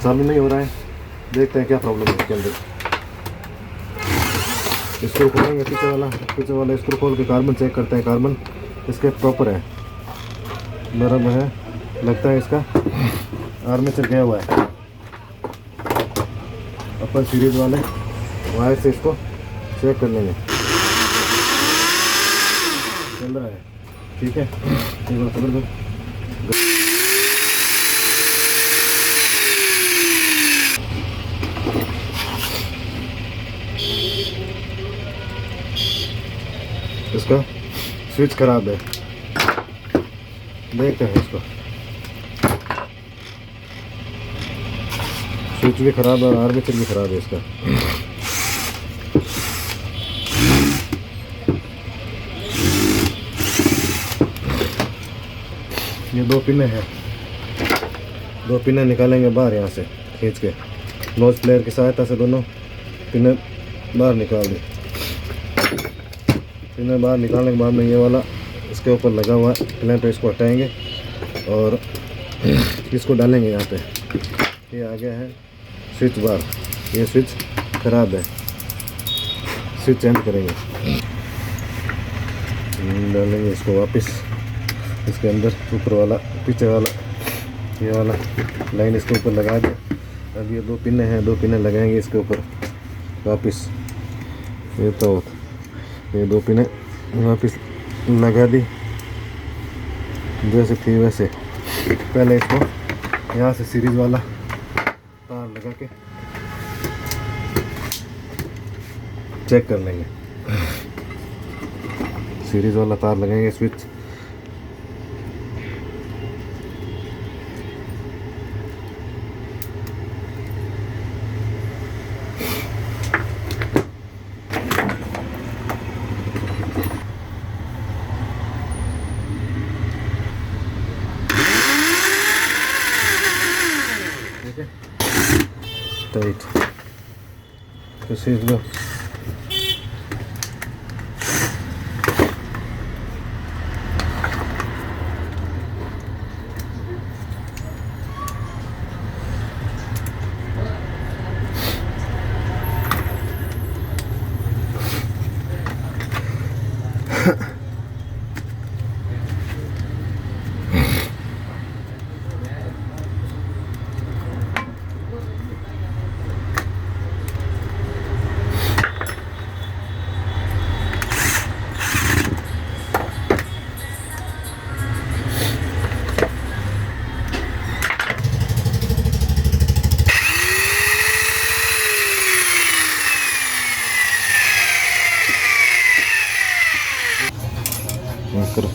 चालू नहीं हो रहा है। देखते हैं क्या प्रॉब्लम है इसके अंदर। स्क्रू खोलेंगे, पीछे वाला स्क्रू खोल के कार्बन चेक करते हैं। कार्बन इसके प्रॉपर है, नरम है, लगता है इसका आर्मेचर गया हुआ है। अपन सीरीज वाले वायर से इसको चेक कर लेंगे, चल रहा है ठीक है। एक बार पकड़ दो। इसका स्विच खराब है, देखते हैं इसको। स्विच भी खराब है और आर्मेचर भी खराब है इसका। ये दो पिने हैं, दो पिने निकालेंगे बाहर यहाँ से खींच के। नोज प्लेयर की सहायता से दोनों पिने बाहर निकाल दी। पिने बाहर निकालने के बाद में ये वाला इसके ऊपर लगा हुआ क्लैंप है, इसको हटाएंगे और इसको डालेंगे यहाँ पे। ये आ गया है स्विच बार। ये स्विच खराब है, स्विच चेंज करेंगे। डालेंगे इसको वापस इसके अंदर। ऊपर वाला पीछे वाला ये वाला लाइन इसके ऊपर लगा दे। अब ये दो पिने हैं, दो पिने लगाएंगे इसके ऊपर वापस। ये तो ये दो पिने वापस लगा दी जैसे थी वैसे। पहले इसको यहाँ से सीरीज वाला तार लगा के चेक कर लेंगे। सीरीज वाला तार लगाएंगे स्विच। टाइट तो सीज लो। करो